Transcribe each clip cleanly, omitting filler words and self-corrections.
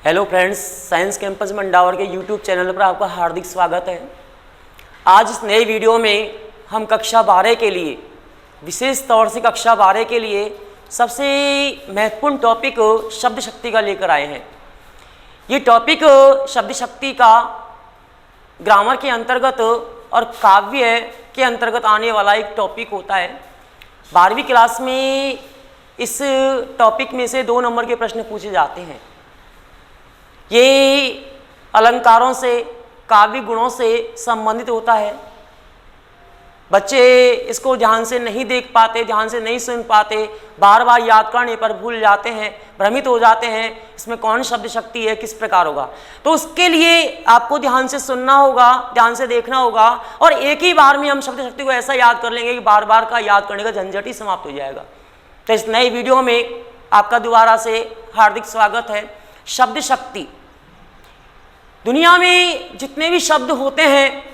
Hello friends, science campus Mandawar के YouTube channel पर आपका हार्दिक स्वागत है। आज इस नए वीडियो में हम कक्षा 12 के लिए, विशेष तौर से कक्षा 12 के लिए सबसे महत्वपूर्ण टॉपिक शब्द शक्ति का लेकर आए हैं। ये टॉपिक शब्द शक्ति का ग्रामर के अंतर्गत और काव्य के अंतर्गत आने वाला एक टॉपिक होता है। 12वीं क्लास में इस टॉपिक में से 2 नंबर के प्रश्न पूछे जाते हैं। ये अलंकारों से, काव्य गुणों से संबंधित होता है। बच्चे इसको ध्यान से नहीं देख पाते, ध्यान से नहीं सुन पाते, बार बार याद करने पर भूल जाते हैं, भ्रमित हो जाते हैं इसमें कौन शब्द शक्ति है, किस प्रकार होगा। तो उसके लिए आपको ध्यान से सुनना होगा, ध्यान से देखना होगा और एक ही बार में हम शब्द शक्ति को ऐसा याद कर लेंगे कि बार बार का याद करने का झंझट ही समाप्त हो जाएगा। तो इस नए वीडियो में आपका दोबारा से हार्दिक स्वागत है। शब्द शक्ति, दुनिया में जितने भी शब्द होते हैं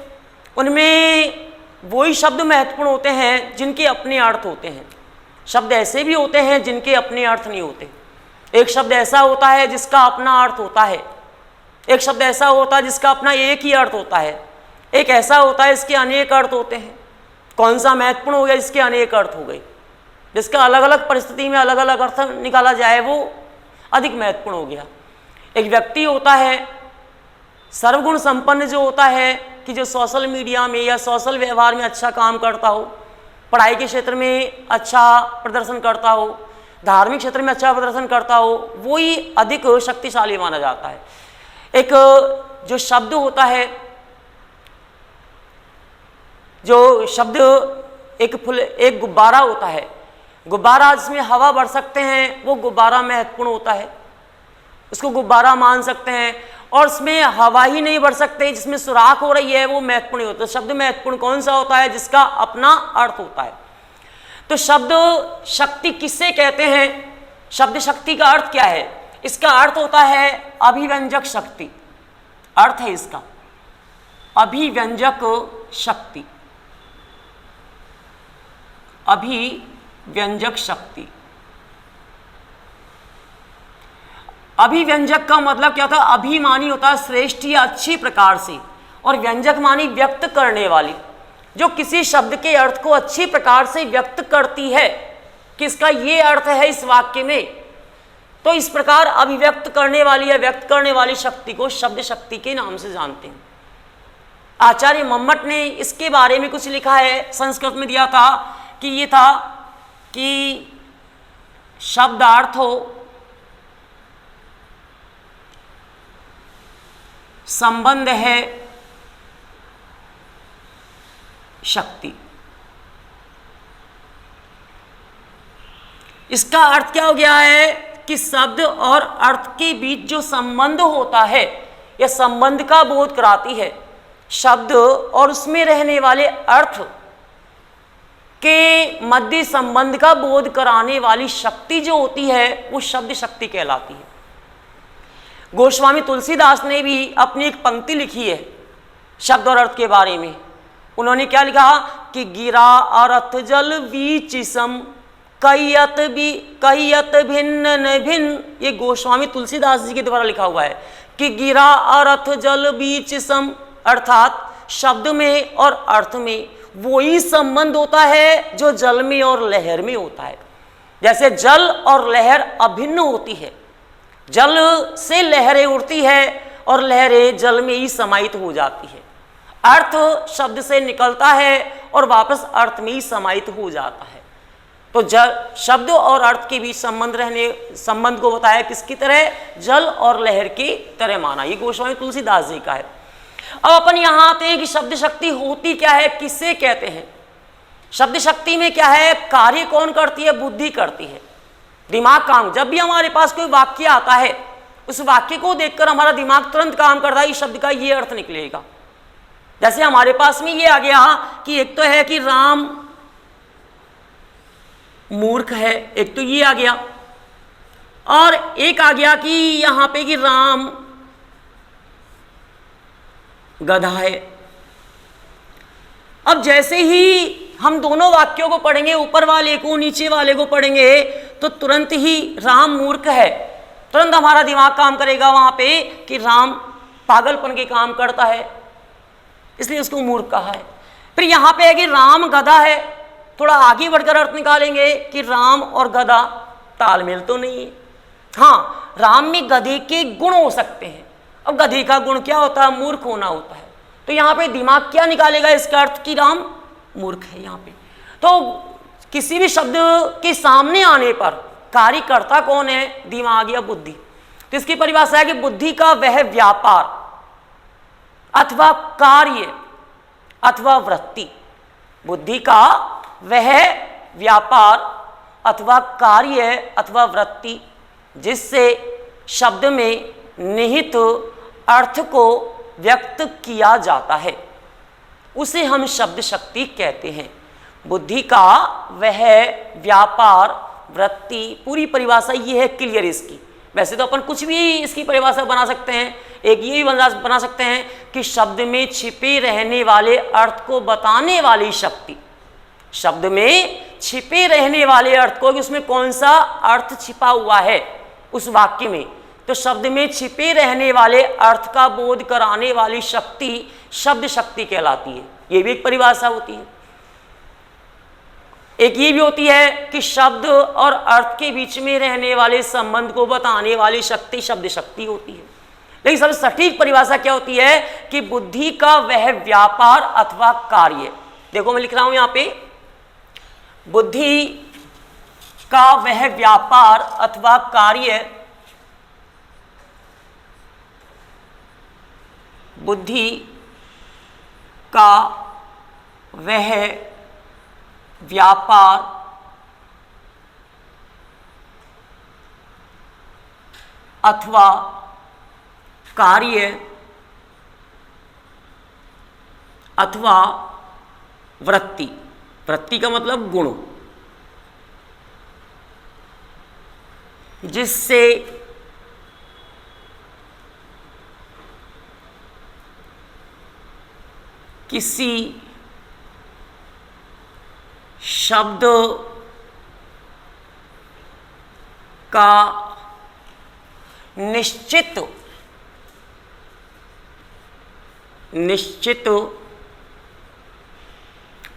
उनमें वही शब्द महत्वपूर्ण होते हैं जिनके अपने अर्थ होते हैं। शब्द ऐसे भी होते हैं जिनके अपने अर्थ नहीं होते। एक शब्द ऐसा होता है जिसका अपना अर्थ होता है, एक शब्द ऐसा होता है जिसका अपना एक ही अर्थ होता है, एक ऐसा होता है इसके अनेक अर्थ होते हैं। कौन सा महत्वपूर्ण हो गया? जिसके अनेक अर्थ हो गए, जिसका अलग अलग परिस्थिति में अलग अलग अर्थ निकाला जाए वो अधिक महत्वपूर्ण हो गया। एक व्यक्ति होता है सर्वगुण संपन्न, जो होता है कि जो सोशल मीडिया में या सोशल व्यवहार में अच्छा काम करता हो, पढ़ाई के क्षेत्र में अच्छा प्रदर्शन करता हो, धार्मिक क्षेत्र में अच्छा प्रदर्शन करता हो, वो ही अधिक शक्तिशाली माना जाता है। एक जो शब्द होता है, जो शब्द एक गुब्बारा होता है, गुब्बारा जिसमें हवा भर सकते हैं वो गुब्बारा महत्वपूर्ण होता है, उसको गुब्बारा मान सकते हैं। और उसमें हवा ही नहीं भर सकते, जिसमें सुराख हो रही है वो महत्वपूर्ण होता है। शब्द महत्वपूर्ण कौन सा होता है? जिसका अपना अर्थ होता है। तो शब्द शक्ति किससे कहते हैं? शब्द शक्ति का अर्थ क्या है? इसका अर्थ होता है अभिव्यंजक शक्ति। अर्थ है इसका अभिव्यंजक शक्ति, अभिव्यंजक शक्ति। अभिव्यंजक का मतलब क्या होता है? अभि मानी होता है श्रेष्ठ या अच्छी प्रकार से, और व्यंजक मानी व्यक्त करने वाली, जो किसी शब्द के अर्थ को अच्छी प्रकार से व्यक्त करती है कि इसका ये अर्थ है इस वाक्य में। तो इस प्रकार अभिव्यक्त करने वाली या व्यक्त करने वाली शक्ति को शब्द शक्ति के नाम से जानते हैं। आचार्य मम्मट ने इसके बारे में कुछ लिखा है, संस्कृत में दिया था कि ये था कि शब्दार्थ हो संबंध है शक्ति। इसका अर्थ क्या हो गया है कि शब्द और अर्थ के बीच जो संबंध होता है, यह संबंध का बोध कराती है। शब्द और उसमें रहने वाले अर्थ के मध्य संबंध का बोध कराने वाली शक्ति जो होती है वो शब्द शक्ति कहलाती है। गोस्वामी तुलसीदास ने भी अपनी एक पंक्ति लिखी है शब्द और अर्थ के बारे में। उन्होंने क्या लिखा कि गिरा अर्थ जल बीच सम कहियत भिन्न न भिन्न। ये गोस्वामी तुलसीदास जी के द्वारा लिखा हुआ है कि गिरा अर्थ जल बीच सम, अर्थात शब्द में और अर्थ में वही संबंध होता है जो जल में और लहर में होता है। जैसे जल और लहर अभिन्न होती है, जल से लहरें उड़ती है और लहरें जल में ही समाहित हो जाती है। अर्थ शब्द से निकलता है और वापस अर्थ में ही समाहित हो जाता है। तो शब्द और अर्थ के बीच संबंध को बताया किसकी तरह? जल और लहर की तरह माना। ये गोस्वामी तुलसीदास जी का है। अब अपन यहां आते हैं कि शब्द शक्ति होती क्या है, किससे कहते हैं। शब्द शक्ति में क्या है? कार्य कौन करती है? बुद्धि करती है, दिमाग काम। जब भी हमारे पास कोई वाक्य आता है, उस वाक्य को देखकर हमारा दिमाग तुरंत काम करता है, इस शब्द का ये अर्थ निकलेगा। जैसे हमारे पास में ये आ गया कि एक तो है कि राम मूर्ख है, एक तो ये आ गया, और एक आ गया कि यहां पे कि राम गधा है। अब जैसे ही हम दोनों वाक्यों को पढ़ेंगे, ऊपर वाले को नीचे वाले को पढ़ेंगे, तो तुरंत ही राम मूर्ख है तुरंत हमारा दिमाग काम करेगा वहां पे कि राम पागलपन के काम करता है, इसलिए उसको मूर्ख कहा है। फिर यहां पे है कि राम गधा है, थोड़ा आगे बढ़कर अर्थ निकालेंगे कि राम और गधा तालमेल तो नहीं है। हाँ, राम में गधे के गुण हो सकते हैं। अब गधे का गुण क्या होता है? मूर्ख होना होता है। तो यहाँ पे दिमाग क्या निकालेगा इसका अर्थ कि राम मूर्ख है। यहाँ पे तो किसी भी शब्द के सामने आने पर कार्यकर्ता कौन है? दिमाग या बुद्धि। तो इसकी परिभाषा है कि बुद्धि का वह व्यापार अथवा कार्य अथवा वृत्ति, बुद्धि का वह व्यापार अथवा कार्य अथवा वृत्ति जिससे शब्द में निहित अर्थ को व्यक्त किया जाता है, उसे हम शब्द शक्ति कहते हैं। बुद्धि का वह व्यापार वृत्ति, पूरी परिभाषा ये है क्लियर इसकी। वैसे तो अपन कुछ भी इसकी परिभाषा बना सकते हैं। एक ये भी बना सकते हैं कि शब्द में छिपे रहने वाले अर्थ को बताने वाली शक्ति, शब्द में छिपे रहने वाले अर्थ को, कि उसमें कौन सा अर्थ छिपा हुआ है उस वाक्य में, तो शब्द में छिपे रहने वाले अर्थ का बोध कराने वाली शक्ति शब्द शक्ति कहलाती है। ये भी एक परिभाषा होती है। एक ये भी होती है कि शब्द और अर्थ के बीच में रहने वाले संबंध को बताने वाली शक्ति शब्द शक्ति होती है। लेकिन सबसे सटीक परिभाषा क्या होती है कि बुद्धि का वह व्यापार अथवा कार्य, देखो मैं लिख रहा हूं यहां पे, बुद्धि का वह व्यापार अथवा कार्य, बुद्धि का वह व्यापार अथवा कार्य अथवा वृत्ति, वृत्ति का मतलब गुण, जिससे किसी शब्द का निश्चित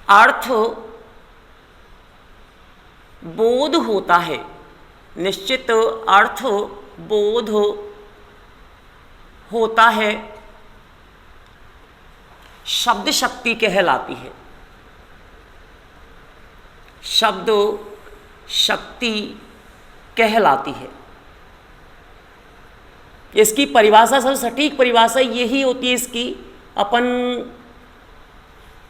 अर्थ बोध होता है, निश्चित अर्थ बोध होता है, शब्द शक्ति कहलाती है। शब्द शक्ति कहलाती है। इसकी परिभाषा, सबसे सटीक परिभाषा यही होती है इसकी। अपन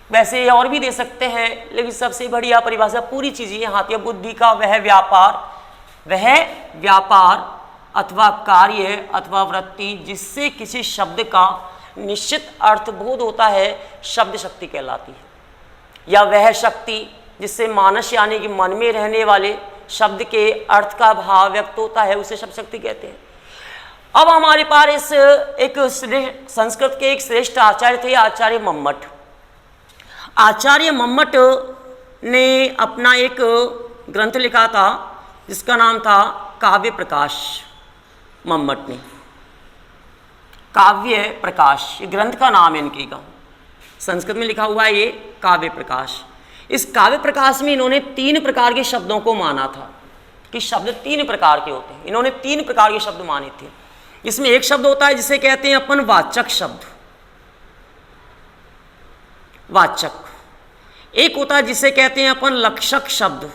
वैसे और भी दे सकते हैं, लेकिन सबसे बढ़िया परिभाषा पूरी चीज यहाँ आती है। बुद्धि का वह व्यापार अथवा कार्य अथवा वृत्ति जिससे किसी शब्द का निश्चित अर्थ बोध होता है, शब्द शक्ति कहलाती है। या वह शक्ति जिससे मानस यानी कि मन में रहने वाले शब्द के अर्थ का भाव व्यक्त होता है, उसे शब्द शक्ति कहते हैं। अब हमारे पास एक संस्कृत के एक श्रेष्ठ आचार्य थे, आचार्य मम्मट। आचार्य मम्मट ने अपना एक ग्रंथ लिखा था जिसका नाम था काव्य प्रकाश। मम्मट ने काव्य प्रकाश, ये ग्रंथ का नाम है इनके का, संस्कृत में लिखा हुआ है ये काव्य प्रकाश। इस काव्य प्रकाश में इन्होंने 3 प्रकार के शब्दों को माना था कि शब्द 3 प्रकार के होते हैं। इन्होंने 3 प्रकार के शब्द माने थे। इसमें एक शब्द होता है जिसे कहते हैं अपन वाचक शब्द, वाचक। एक होता है जिसे कहते हैं अपन लक्षक शब्द,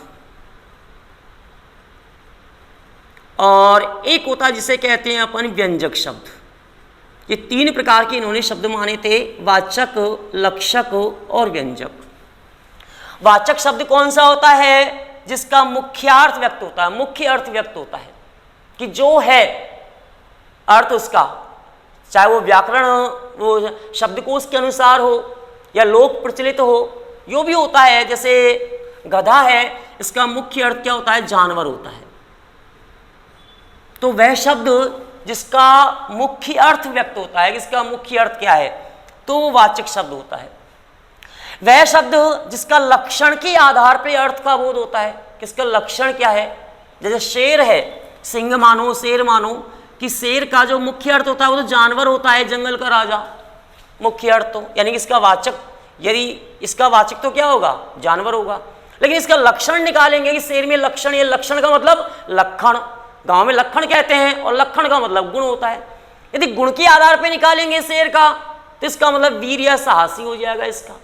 और एक होता है जिसे कहते हैं अपन व्यंजक शब्द। ये 3 प्रकार के इन्होंने शब्द माने थे, वाचक, लक्षक और व्यंजक। वाचक शब्द कौन सा होता है? जिसका मुख्यार्थ व्यक्त होता है, मुख्य अर्थ व्यक्त होता है, कि जो है अर्थ उसका, चाहे वो व्याकरण वो शब्दकोश के अनुसार हो या लोक प्रचलित हो, यो भी होता है। जैसे गधा है, इसका मुख्य अर्थ क्या होता है? जानवर होता है। तो वह शब्द जिसका मुख्य अर्थ व्यक्त होता है, इसका मुख्य अर्थ क्या है, तो वो वाचक शब्द होता है। वह शब्द जिसका लक्षण के आधार पर अर्थ का बोध होता है, किसका लक्षण क्या है। जैसे शेर है, सिंह मानो, शेर मानो, कि शेर का जो मुख्य अर्थ होता है वो तो जानवर होता है, जंगल का राजा, मुख्य अर्थ तो, यानी कि इसका वाचक, यदि इसका वाचक तो क्या होगा, जानवर होगा। लेकिन इसका लक्षण निकालेंगे कि शेर में लक्षण, ये लक्षण का मतलब लक्षण, गांव में लक्षण कहते हैं, और लक्षण का मतलब गुण होता है। यदि गुण के आधार पर निकालेंगे शेर का, तो इसका मतलब वीर या साहसी हो जाएगा इसका।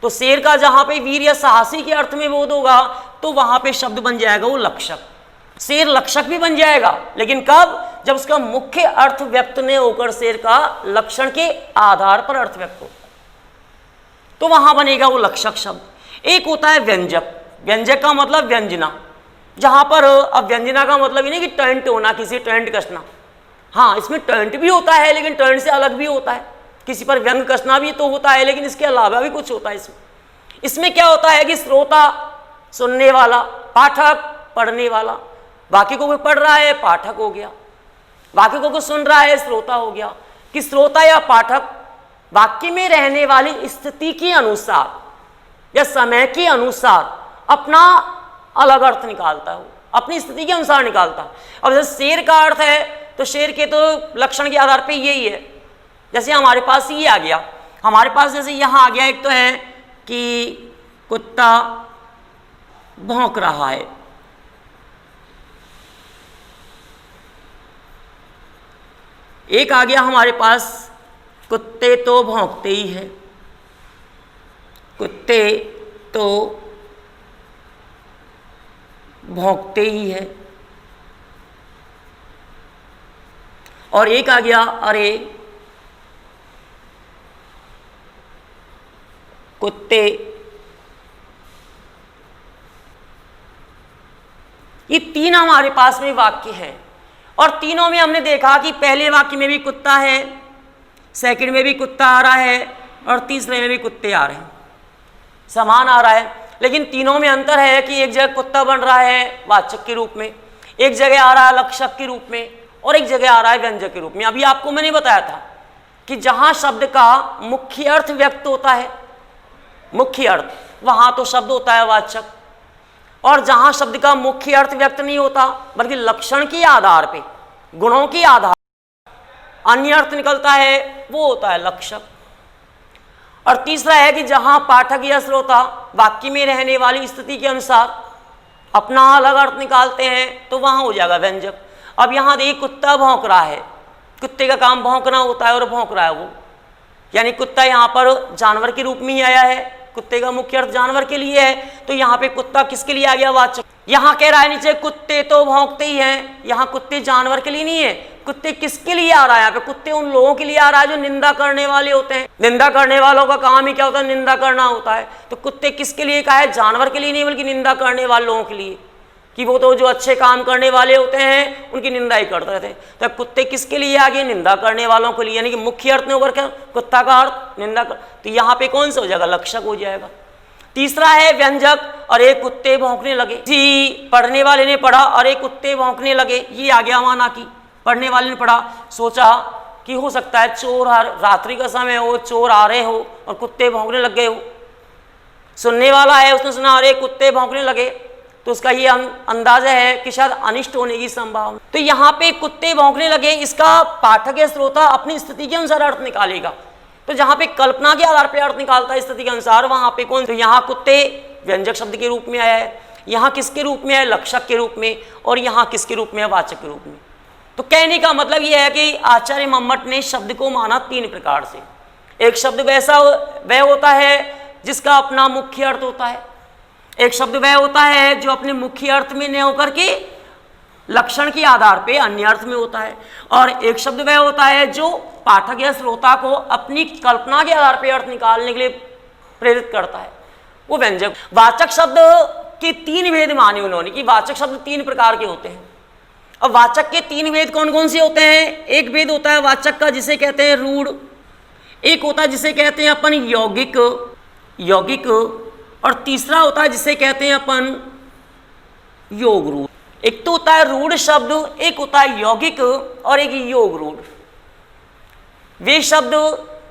तो शेर का जहां पे वीर या साहसी के अर्थ में बोध होगा, तो वहां पे शब्द बन जाएगा वो लक्षक। शेर लक्षक भी बन जाएगा, लेकिन कब, जब उसका मुख्य अर्थ व्यक्त नहीं होकर शेर का लक्षण के आधार पर अर्थ व्यक्त हो, तो वहां बनेगा वो लक्षक शब्द। एक होता है व्यंजक, व्यंजक का मतलब व्यंजना, जहां पर अब व्यंजना का मतलब ये नहीं कि टर्न्ट होना, किसी टर्न्ट कसना, हाँ इसमें टर्न्ट भी होता है, लेकिन टर्न्ट से अलग भी होता है, किसी पर व्यंग कसना भी तो होता है, लेकिन इसके अलावा भी कुछ होता है इसमें क्या होता है कि श्रोता सुनने वाला, पाठक पढ़ने वाला, बाकी को कोई पढ़ रहा है पाठक हो गया, बाकी को कोई सुन रहा है श्रोता हो गया, कि श्रोता या पाठक वाक्य में रहने वाली स्थिति के अनुसार या समय के अनुसार अपना अलग अर्थ निकालता है, अपनी स्थिति के अनुसार निकालता है। अब जैसे शेर का अर्थ है, तो शेर के तो लक्षण के आधार पे यही है, जैसे हमारे पास ये आ गया, हमारे पास जैसे यहाँ आ गया, एक तो है कि कुत्ता भौंक रहा है, एक आ गया हमारे पास कुत्ते तो भौंकते ही है, कुत्ते तो भौंकते ही है, और एक आ गया अरे कुत्ते, ये तीन हमारे पास में वाक्य हैं, और तीनों में हमने देखा कि पहले वाक्य में भी कुत्ता है, सेकंड में भी कुत्ता आ रहा है, और तीसरे में भी कुत्ते आ रहे हैं, समान आ रहा है। लेकिन तीनों में अंतर है कि एक जगह कुत्ता बन रहा है वाचक के रूप में, एक जगह आ रहा है लक्षक के रूप में, और एक जगह आ रहा है व्यंजक के रूप में। अभी आपको मैंने बताया था कि जहां शब्द का मुख्य अर्थ व्यक्त होता है, मुख्य अर्थ, वहां तो शब्द होता है वाचक, और जहां शब्द का मुख्य अर्थ व्यक्त नहीं होता बल्कि लक्षण के आधार पे, गुणों के आधार अन्य अर्थ निकलता है, वो होता है लक्षक। और तीसरा है कि जहां पाठक या श्रोता वाक्य में रहने वाली स्थिति के अनुसार अपना अलग अर्थ निकालते हैं, तो वहां हो जाएगा व्यंजक। अब यहां देखिए कुत्ता भौंक रहा है, कुत्ते का काम भौंकना होता है, और भौंक रहा है वो, यानी कुत्ता यहाँ पर जानवर के रूप में ही आया है, कुत्ते का मुख्य अर्थ जानवर के लिए है, तो यहाँ पे कुत्ता किसके लिए आ गया, वाचक। यहाँ कह रहा है नीचे कुत्ते तो भौंकते ही हैं, यहाँ कुत्ते जानवर के लिए नहीं है, कुत्ते किसके लिए आ रहा है, यहाँ पे कुत्ते उन लोगों के लिए आ रहा है जो निंदा करने वाले होते हैं। निंदा करने वालों का काम ही क्या होता है, निंदा करना होता है। तो कुत्ते किसके लिए कहा है, जानवर के लिए नहीं बल्कि निंदा करने वाले लोगों के लिए, कि वो तो जो अच्छे काम करने वाले होते हैं उनकी निंदा ही करते रहते हैं। तो कुत्ते किसके लिए आगे, निंदा करने वालों के लिए, यानी कि मुख्य अर्थ में होकर क्या, कुत्ता का अर्थ निंदा कर, तो यहाँ पे कौन सा हो जाएगा, लक्षक हो जाएगा। तीसरा है व्यंजक, अरे कुत्ते भौंकने लगे, जी पढ़ने वाले ने पढ़ा अरे कुत्ते भौंकने लगे, ये आ गया माना कि पढ़ने वाले ने पढ़ा, सोचा कि हो सकता है चोर रात्रि का समय हो, चोर आ रहे हो और कुत्ते भौंकने लग गए हो। सुनने वाला है, उसने सुना अरे कुत्ते भौंकने लगे, तो उसका ये अंदाजा है कि शायद अनिष्ट होने की संभावना। तो यहाँ पे कुत्ते भौंकने लगे, इसका पाठक या श्रोता अपनी स्थिति के अनुसार अर्थ निकालेगा। तो जहाँ पे कल्पना के आधार पे अर्थ निकालता है स्थिति के अनुसार, वहाँ पे कौन, तो यहाँ कुत्ते व्यंजक शब्द के रूप में आया है, यहाँ किसके रूप में है, लक्षक के रूप में, और यहाँ किसके रूप में है, वाचक के रूप में। तो कहने का मतलब यह है कि आचार्य मम्मट ने शब्द को माना तीन प्रकार से। एक शब्द वैसा वह होता है जिसका अपना मुख्य अर्थ होता है, एक शब्द वह होता है जो अपने मुख्य अर्थ में न होकर के लक्षण के आधार पे अन्य अर्थ में होता है, और एक शब्द वह होता है जो पाठक या श्रोता को अपनी कल्पना के आधार पे अर्थ निकालने के लिए प्रेरित करता है, वो व्यंजक। वाचक शब्द के तीन भेद माने उन्होंने कि वाचक शब्द तीन प्रकार के होते हैं। अब वाचक के तीन भेद कौन कौन से होते हैं, एक भेद होता है वाचक का जिसे कहते हैं रूढ़, एक होता है जिसे कहते हैं अपन यौगिक, और तीसरा होता है जिसे कहते हैं अपन योग रूढ़। एक तो होता है रूढ़ शब्द, एक होता है यौगिक, और एक योग रूढ़। वे शब्द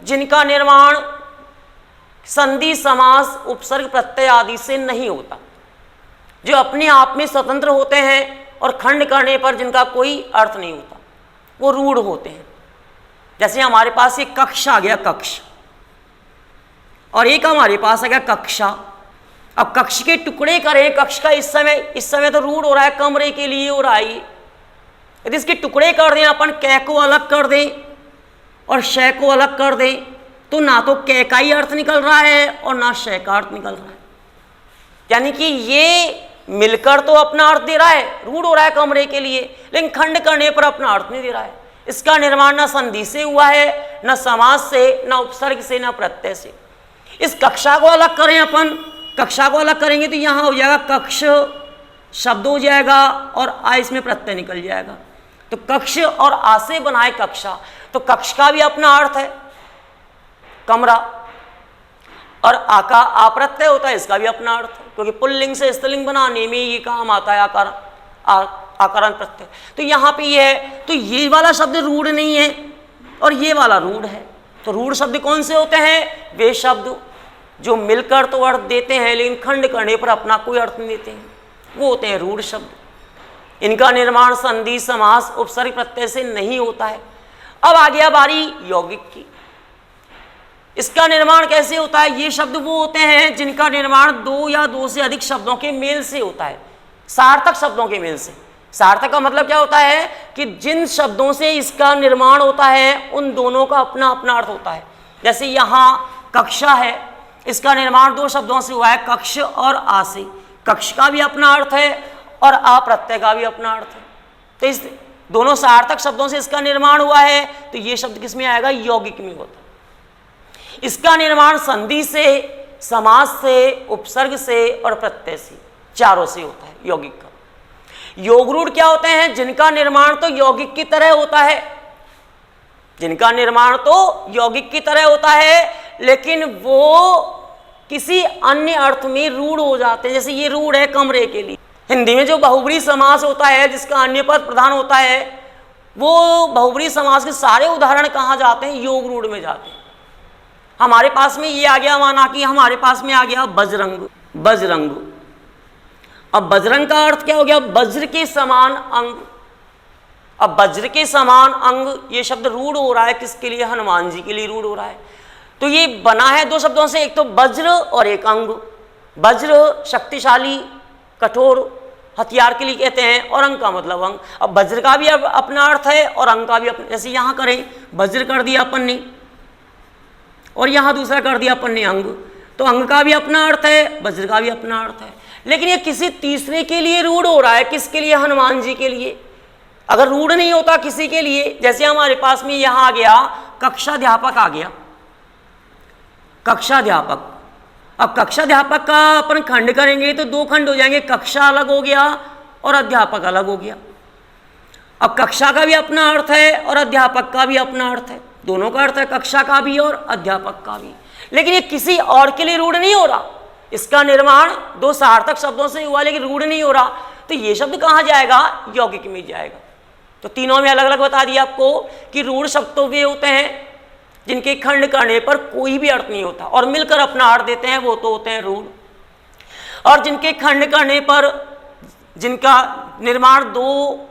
जिनका निर्माण संधि समास उपसर्ग प्रत्यय आदि से नहीं होता, जो अपने आप में स्वतंत्र होते हैं और खंड करने पर जिनका कोई अर्थ नहीं होता, वो रूढ़ होते हैं। जैसे हमारे पास एक कक्ष आ गया, कक्ष, और एक हमारे पास आ गया कक्षा। अब कक्ष के टुकड़े करें, कक्ष का इस समय तो रूढ़ हो रहा है, कमरे के लिए हो रहा है। यदि इसके टुकड़े कर दें, अपन कै को अलग कर दें और शय को अलग कर दें, तो ना तो कै का ही अर्थ निकल रहा है और ना शय का अर्थ निकल रहा है। यानी कि ये मिलकर तो अपना अर्थ दे रहा है, रूढ़ हो रहा है कमरे के लिए, लेकिन खंड करने पर अपना अर्थ नहीं दे रहा है। इसका निर्माण न संधि से हुआ है, न समास से, न उपसर्ग से, न प्रत्यय से। इस कक्षा को अलग करें, अपन कक्षा को अलग करेंगे तो यहाँ हो जाएगा कक्ष शब्द हो जाएगा और आ इसमें प्रत्यय निकल जाएगा। तो कक्ष और आ से बनाए कक्षा, तो कक्ष का भी अपना अर्थ है कमरा, और आ का आ प्रत्यय होता है, इसका भी अपना अर्थ है, क्योंकि पुल्लिंग से स्त्रीलिंग बनाने में ये काम आता है आकारण प्रत्यय। तो यहाँ पे ये है, तो ये वाला शब्द रूढ़ नहीं है और ये वाला रूढ़ है। तो रूढ़ शब्द कौन से होते हैं? वे शब्द जो मिलकर तो अर्थ देते हैं लेकिन खंड करने पर अपना कोई अर्थ नहीं देते हैं, वो होते हैं रूढ़ शब्द। इनका निर्माण संधि, समास, उपसर्ग, प्रत्यय से नहीं होता है। अब आ गया बारी यौगिक की। इसका निर्माण कैसे होता है? ये शब्द वो होते हैं जिनका निर्माण दो या दो से अधिक शब्दों के मेल से होता है, सार्थक शब्दों के मेल से। सार्थक का मतलब क्या होता है कि जिन शब्दों से इसका निर्माण होता है उन दोनों का अपना अपना अर्थ होता है। जैसे यहाँ कक्षा है, इसका निर्माण दो शब्दों से हुआ है, कक्ष और आ से। कक्ष का भी अपना अर्थ है और आ प्रत्यय का भी अपना अर्थ है। तो इस दोनों सार्थक शब्दों से इसका निर्माण हुआ है, तो ये शब्द किस में आएगा? यौगिक में होता है। इसका निर्माण संधि से, समास से, उपसर्ग से और प्रत्यय से, चारों से होता है यौगिक का। योग रूढ़ क्या होते हैं? जिनका निर्माण तो यौगिक की तरह होता है, जिनका निर्माण तो यौगिक की तरह होता है, लेकिन वो किसी अन्य अर्थ में रूढ़ हो जाते हैं। जैसे ये रूढ़ है कमरे के लिए। हिंदी में जो बहुब्री समास होता है जिसका अन्य पद प्रधान होता है, वो बहुब्री समास के सारे उदाहरण कहाँ जाते हैं? योग रूढ़ में जाते हैं। हमारे पास में ये आ गया, माना कि हमारे पास में आ गया बजरंग, बजरंग। अब बजरंग का अर्थ क्या हो गया? वज्र के समान अंग। अब वज्र के समान अंग, ये शब्द रूढ़ हो रहा है किसके लिए? हनुमान जी के लिए रूढ़ हो रहा है। तो ये बना है दो शब्दों से, एक तो वज्र और एक अंग। वज्र शक्तिशाली, कठोर हथियार के लिए कहते हैं, और अंग का मतलब अंग। अब वज्र का भी अब अपना अर्थ है और अंग का भी अपना। जैसे यहाँ करें, वज्र कर दिया अपन ने और यहाँ दूसरा कर दिया अपन ने अंग, तो अंग का भी अपना अर्थ है, वज्र का भी अपना अर्थ है। लेकिन ये किसी तीसरे के लिए रूढ़ हो रहा है। किसके लिए? हनुमान जी के लिए। अगर रूढ़ नहीं होता किसी के लिए, जैसे हमारे पास में यहाँ आ गया कक्षाध्यापक आ गया, कक्षाध्यापक। अब कक्षाध्यापक का अपन खंड करेंगे तो दो खंड हो जाएंगे, कक्षा अलग हो गया और अध्यापक अलग हो गया। अब कक्षा का भी अपना अर्थ है और अध्यापक का भी अपना अर्थ है, दोनों का अर्थ है, कक्षा का भी और अध्यापक का भी। लेकिन ये किसी और के लिए रूढ़ नहीं हो रहा। इसका निर्माण दो सार्थक शब्दों से हुआ लेकिन रूढ़ नहीं हो रहा, तो ये शब्द कहाँ जाएगा? यौगिक में जाएगा। तो तीनों में अलग अलग बता दिया आपको कि रूढ़ शब्द तो वे होते हैं जिनके खंड करने पर कोई भी अर्थ नहीं होता और मिलकर अपना अर्थ देते हैं, वो तो होते हैं रूढ़। और जिनके खंड करने पर जिनका निर्माण दो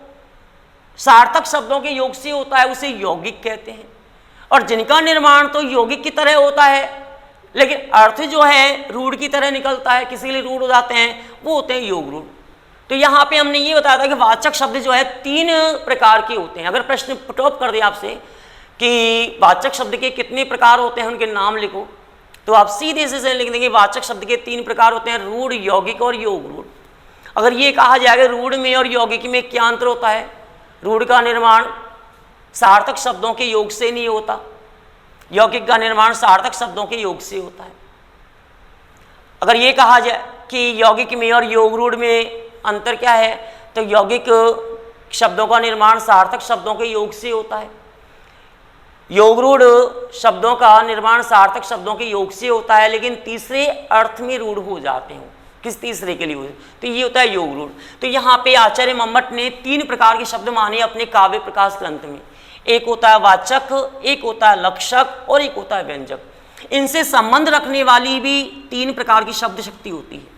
सार्थक शब्दों के योग से होता है उसे यौगिक कहते हैं। और जिनका निर्माण तो यौगिक की तरह होता है लेकिन अर्थ जो है रूढ़ की तरह निकलता है, किसी के लिए रूढ़ हो जाते हैं, वो होते हैं योग रूढ़। तो यहाँ पे हमने ये बताया था कि वाचक शब्द जो है तीन प्रकार के होते हैं। अगर प्रश्न पुटअप कर दे आपसे कि वाचक शब्द के कितने प्रकार होते हैं, उनके नाम लिखो, तो आप सीधे से लिख देंगे वाचक शब्द के तीन प्रकार होते हैं, रूढ़, यौगिक और योग रूढ़। अगर ये कहा जाएगा रूढ़ में और यौगिक में क्या अंतर होता है? रूढ़ का निर्माण सार्थक शब्दों के योग से नहीं होता, यौगिक का निर्माण सार्थक शब्दों के योग से होता है। अगर ये कहा जाए कि यौगिक में और योग रूढ़ में अंतर क्या है, तो यौगिक शब्दों का निर्माण सार्थक शब्दों के योग से होता है, योग रूढ़ शब्दों का निर्माण सार्थक शब्दों के योग से होता है लेकिन तीसरे अर्थ में रूढ़ हो जाते हैं। किस तीसरे के लिए हुए? तो ये होता है योग रूढ़। तो यहाँ पे आचार्य मम्मट ने तीन प्रकार के शब्द माने अपने काव्य प्रकाश ग्रंथ में। एक होता है वाचक, एक होता है लक्षक और एक होता है व्यंजक। इनसे संबंध रखने वाली भी तीन प्रकार की शब्द शक्ति होती है।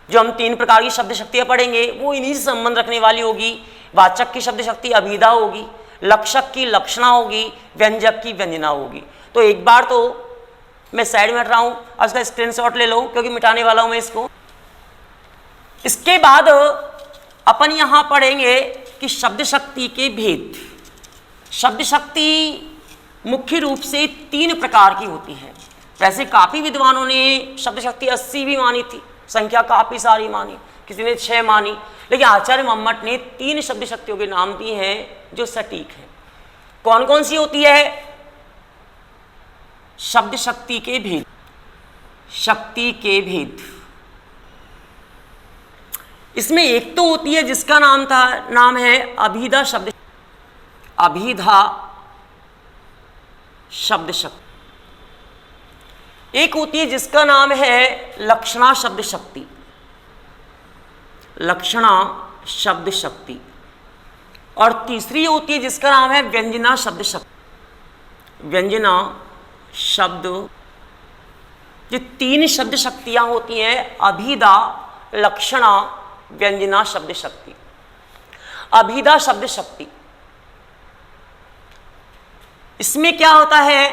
जो हम 3 प्रकार की शब्द शक्तियाँ पढ़ेंगे वो इन्हीं से संबंध रखने वाली होगी। वाचक की शब्द शक्ति अभिधा होगी, लक्षक की लक्षणा होगी, व्यंजक की व्यंजना होगी। तो एक बार तो मैं साइड में हट रहा हूँ, अब इसका स्क्रीनशॉट ले लो क्योंकि मिटाने वाला हूँ मैं इसको। इसके बाद अपन यहाँ पढ़ेंगे कि शब्द शक्ति के भेद। शब्द शक्ति मुख्य रूप से 3 प्रकार की होती है। वैसे काफ़ी विद्वानों ने शब्द शक्ति 80 भी मानी थी, संख्या काफ़ी सारी मानी, किसी ने 6 मानी, लेकिन आचार्य मम्मट ने 3 शब्द शक्तियों के नाम दिए हैं जो सटीक है। कौन कौन सी होती है? शब्द शक्ति के भेद। शक्ति के भेद इसमें एक तो होती है जिसका नाम है अभिधा शब्द, अभिधा शब्द शक्ति। एक होती है जिसका नाम है लक्षणा शब्द शक्ति, लक्षणा शब्द शक्ति। और तीसरी होती है जिसका नाम है व्यंजना शब्द शक्ति, व्यंजना शब्द। जो 3 शब्द शक्तियां होती हैं, अभिधा, लक्षणा, व्यंजना शब्द शक्ति। अभिधा शब्द शक्ति, इसमें क्या होता है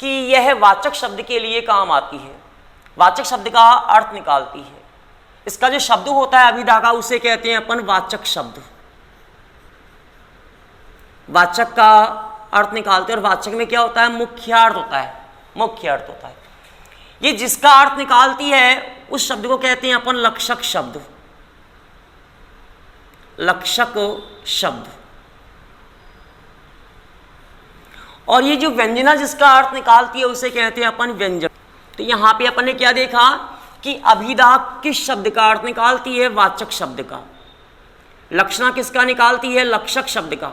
कि यह वाचक शब्द के लिए काम आती है, वाचक शब्द का अर्थ निकालती है। इसका जो शब्द होता है अभिधा का, उसे कहते हैं अपन वाचक शब्द। वाचक का अर्थ निकालते हैं और वाचक में क्या होता है? मुख्यार्थ होता है, मुख्य अर्थ होता है। ये जिसका अर्थ निकालती है उस शब्द को कहते हैं अपन लक्षक शब्द, लक्षक शब्द। और ये जो व्यंजना जिसका अर्थ निकालती है उसे कहते हैं अपन व्यंजक। तो यहाँ पे अपन ने क्या देखा कि अभिधा किस शब्द का अर्थ निकालती है? वाचक शब्द का। लक्षणा किसका निकालती है? लक्षक शब्द का।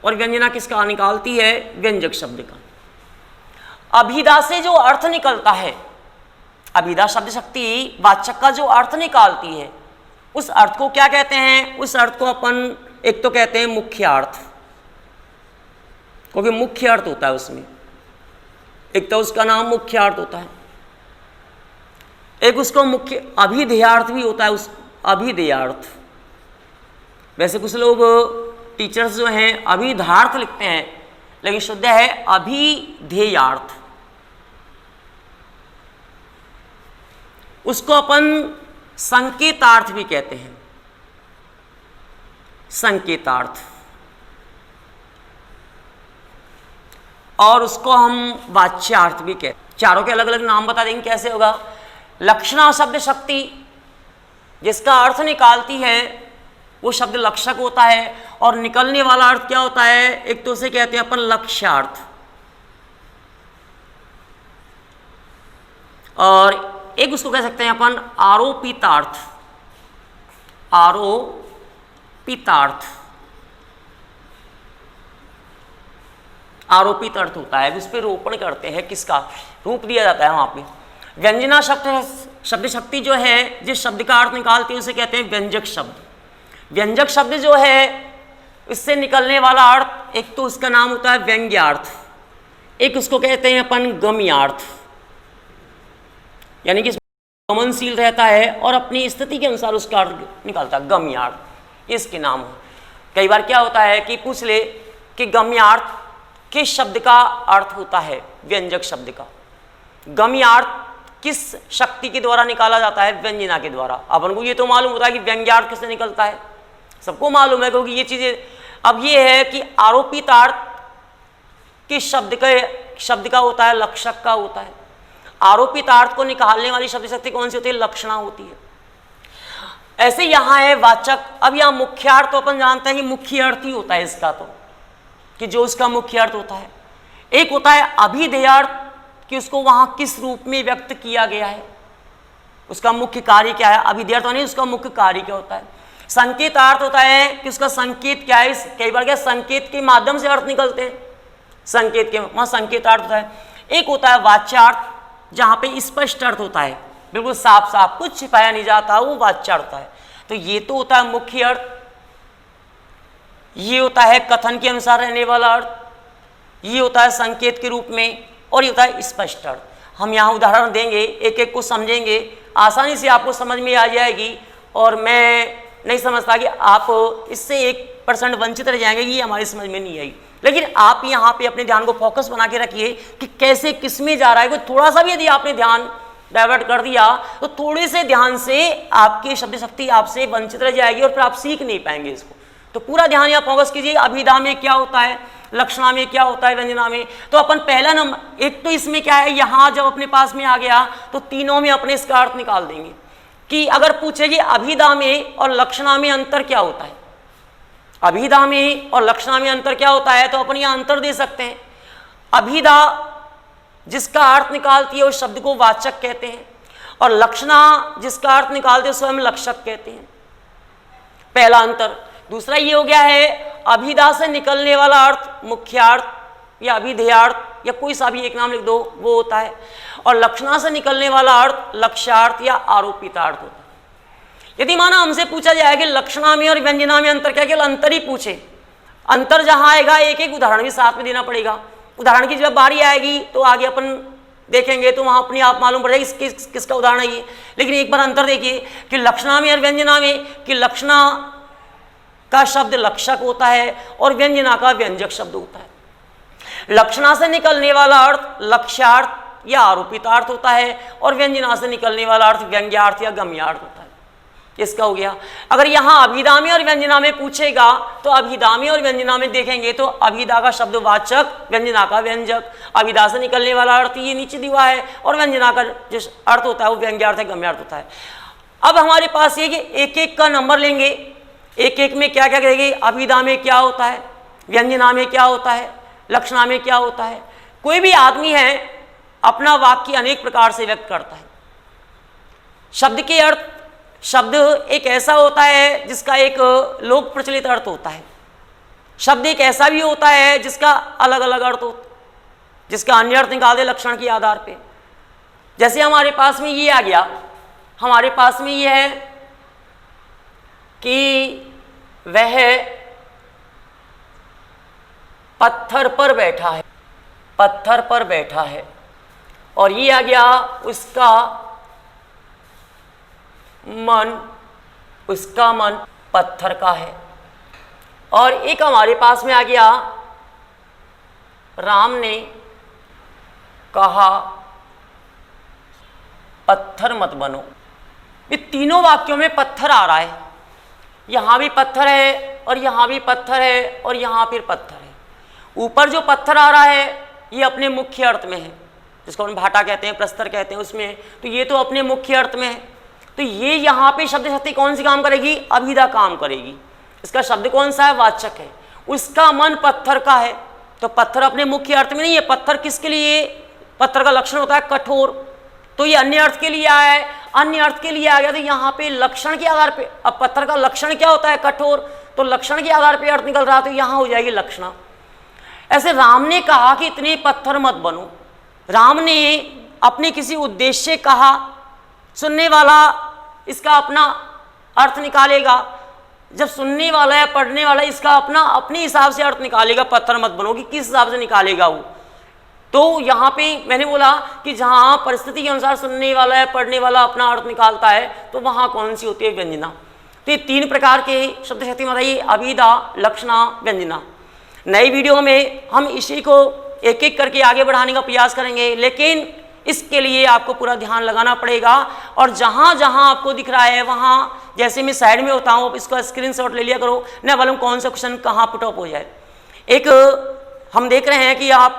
और व्यंजना किसका निकालती है? व्यंजक शब्द का। अभिधा से जो अर्थ निकलता है, अभिधा शब्द शक्ति वाचक का जो अर्थ निकालती है, उस अर्थ को क्या कहते हैं? उस अर्थ को अपन एक तो कहते हैं मुख्य अर्थ, क्योंकि मुख्य अर्थ होता है उसमें। एक तो उसका नाम मुख्य अर्थ होता है, एक उसको मुख्य अभिधेयार्थ भी होता है, उस अभिधेयार्थ। वैसे कुछ लोग टीचर्स जो हैं अभिधार्थ लिखते हैं, लेकिन शुद्ध है अभिधेयार्थ। उसको अपन संकेतार्थ भी कहते हैं, संकेतार्थ। और उसको हम वाच्यार्थ भी कहते हैं। चारों के अलग अलग नाम बता देंगे कैसे होगा। लक्षणा शब्द शक्ति जिसका अर्थ निकालती है वो शब्द लक्षक होता है, और निकलने वाला अर्थ क्या होता है? एक तो उसे कहते हैं अपन लक्ष्यार्थ, और एक उसको कह सकते हैं अपन आरोपितार्थ, आरोपितार्थ। आरोपित अर्थ होता है, उस पर रोपण करते हैं, किसका रूप दिया जाता है वहां पे। व्यंजना शब्द शक्ति जो है जिस शब्द का अर्थ निकालती है उसे कहते हैं व्यंजक शब्द। व्यंजक शब्द जो है इससे निकलने वाला अर्थ एक तो उसका नाम होता है व्यंग्यार्थ, एक उसको कहते हैं अपन गम्यार्थ, यानी कि गमनशील रहता है और अपनी स्थिति के अनुसार उसका अर्थ निकालता है, गम्यार्थ इसके नाम हो। कई बार क्या होता है कि पूछ ले कि गम्यार्थ किस शब्द का अर्थ होता है? व्यंजक शब्द का। गम्यार्थ किस शक्ति के द्वारा निकाला जाता है? व्यंजना के द्वारा। अपन को ये तो मालूम होता है कि व्यंग्यार्थ किससे निकलता है, सबको मालूम है, क्योंकि ये चीजें। अब ये है कि आरोपितार्थ किस शब्द का होता है? लक्षक का होता है। आरोपितार्थ को निकालने वाली शब्द शक्ति कौन सी होती है? लक्षणा होती है। ऐसे यहाँ है वाचक। अब यहाँ मुख्यार्थ तो अपन जानते हैं कि मुख्य अर्थ ही होता है इसका, तो कि जो उसका मुख्य अर्थ होता है। एक होता है अभिधेयार्थ कि उसको वहां किस रूप में व्यक्त किया गया है, उसका मुख्य कार्य क्या है। अभिधेयार्थ नहीं, उसका मुख्य कार्य क्या होता है। संकेतार्थ होता है कि उसका संकेत क्या है। कई बार क्या संकेत के माध्यम से अर्थ निकलते हैं, संकेत के वहां संकेतार्थ होता है। एक होता है वाच्यार्थ जहां पे स्पष्ट अर्थ होता है, बिल्कुल साफ साफ, कुछ छिपाया नहीं जाता, वो वाच्यार्थ होता है। तो ये तो होता है मुख्य अर्थ, ये होता है कथन के अनुसार रहने वाला अर्थ, ये होता है संकेत के रूप में, और ये होता है स्पष्ट अर्थ। हम यहाँ उदाहरण देंगे, एक एक को समझेंगे, आसानी से आपको समझ में आ जाएगी। और मैं नहीं समझता कि आप इससे 1% वंचित रह जाएंगे, ये हमारी समझ में नहीं आई। लेकिन आप यहाँ पे अपने ध्यान को फोकस बना के रखिए कि कैसे किस में जा रहा है। कोई थोड़ा सा भी यदि आपने ध्यान डाइवर्ट कर दिया तो थोड़े से ध्यान से आपकी शब्द शक्ति आपसे वंचित रह जाएगी और फिर आप सीख नहीं पाएंगे इसको। तो पूरा ध्यान यहाँ फोकस कीजिए। अभिधा में क्या होता है, लक्षणा में क्या होता है, व्यंजना में। तो अपन पहला नंबर, एक तो इसमें क्या है, यहाँ जब अपने पास में आ गया तो तीनों में अपने इसका अर्थ निकाल देंगे कि अगर पूछे कि अभिधा में और लक्षणा में अंतर क्या होता है, अभिधा में और लक्षणा में अंतर क्या होता है, तो अपन यहाँ अंतर दे सकते हैं। अभिधा जिसका अर्थ निकालती है उस शब्द को वाचक कहते हैं, और लक्षणा जिसका अर्थ निकालते हैं स्वयं लक्षक कहते हैं। पहला अंतर। दूसरा ये हो गया है, अभिधा से निकलने वाला अर्थ मुख्यार्थ या अभिधेयार्थ या कोई सा भी एक नाम लिख दो, वो होता है। और लक्षणा से निकलने वाला अर्थ लक्ष्यार्थ या आरोपितार्थ होता है। यदि माना हमसे पूछा जाए कि लक्षणा में और व्यंजना में अंतर क्या, केवल अंतर ही पूछे, अंतर जहां आएगा एक एक उदाहरण भी साथ में देना पड़ेगा। उदाहरण की जब बारी आएगी तो आगे अपन देखेंगे तो वहां अपने आप मालूम पड़ेगा किसका उदाहरण है ये। लेकिन एक बार अंतर देखिए कि लक्षणा में और व्यंजना में, कि लक्षणा का शब्द लक्षक होता है और व्यंजना का व्यंजक शब्द होता है। लक्षणा से निकलने वाला अर्थ लक्ष्यार्थ या आरोपितार्थ होता है और व्यंजना से निकलने वाला अर्थ व्यंग्यार्थ या गम्यार्थ होता है। इसका हो गया। अगर यहाँ अभिधा में और व्यंजना में पूछेगा तो अभिधा में और व्यंजना में देखेंगे तो अभिधा का शब्द वाचक, व्यंजना का व्यंजक। अभिधा से निकलने वाला अर्थ ये नीचे दिया है और व्यंजना का जो अर्थ होता है वो व्यंग्यार्थ है, गम्यार्थ होता है। अब हमारे पास ये कि एक एक का नंबर लेंगे, एक एक में क्या क्या करेंगे, अभिधा में क्या होता है, व्यंजना में क्या होता है, लक्षणा में क्या होता है। कोई भी आदमी है अपना वाक्य अनेक प्रकार से व्यक्त करता है। शब्द के अर्थ, शब्द एक ऐसा होता है जिसका एक लोक प्रचलित अर्थ होता है। शब्द एक ऐसा भी होता है जिसका अलग अलग अर्थ होता है, जिसका अन्य अर्थ निकाल दे लक्षण के आधार पे। जैसे हमारे पास में ये आ गया, हमारे पास में ये है कि वह पत्थर पर बैठा है, पत्थर पर बैठा है। और ये आ गया उसका मन, उसका मन पत्थर का है। और एक हमारे पास में आ गया, राम ने कहा पत्थर मत बनो। ये तीनों वाक्यों में पत्थर आ रहा है, यहां भी पत्थर है और यहां भी पत्थर है और यहां फिर पत्थर है। ऊपर जो पत्थर आ रहा है ये अपने मुख्य अर्थ में है, जिसको हम भाटा कहते हैं, प्रस्तर कहते हैं, उसमें। तो ये तो अपने मुख्य अर्थ में है। तो ये यहाँ पे शब्द शक्ति कौन सी काम करेगी, अभिधा काम करेगी। इसका शब्द कौन सा है, वाचक है। उसका मन पत्थर का है, तो पत्थर अपने मुख्य अर्थ में नहीं है। पत्थर किसके लिए, पत्थर का लक्षण होता है कठोर, तो ये अन्य अर्थ के लिए आया है, अन्य अर्थ के लिए आ गया। तो यहाँ पे लक्षण के आधार पे, अब पत्थर का लक्षण क्या होता है, कठोर, तो लक्षण के आधार पे अर्थ निकल रहा, तो यहाँ हो जाएगी लक्षणा। ऐसे राम ने कहा कि इतने पत्थर मत बनो। राम ने अपने किसी उद्देश्य से कहा, सुनने वाला इसका अपना अर्थ निकालेगा। जब सुनने वाला है, पढ़ने वाला इसका अपना अपने हिसाब से अर्थ निकालेगा, पत्थर मत बनो, कि किस हिसाब से निकालेगा वो। तो यहाँ पे मैंने बोला कि जहाँ परिस्थिति के अनुसार सुनने वाला है, पढ़ने वाला अपना अर्थ निकालता है, तो वहाँ कौन सी होती है, व्यंजना। तो ये तीन प्रकार के शब्द शक्ति बताइए, अभिधा, लक्षणा, व्यंजना। नई वीडियो में हम इसी को एक एक करके आगे बढ़ाने का प्रयास करेंगे, लेकिन इसके लिए आपको पूरा ध्यान लगाना पड़ेगा। और जहाँ जहाँ आपको दिख रहा है वहाँ, जैसे मैं साइड में होता हूँ, इसका स्क्रीनशॉट ले लिया करो, न मालूम कौन सा क्वेश्चन कहाँ पुट अप हो जाए। एक हम देख रहे हैं कि आप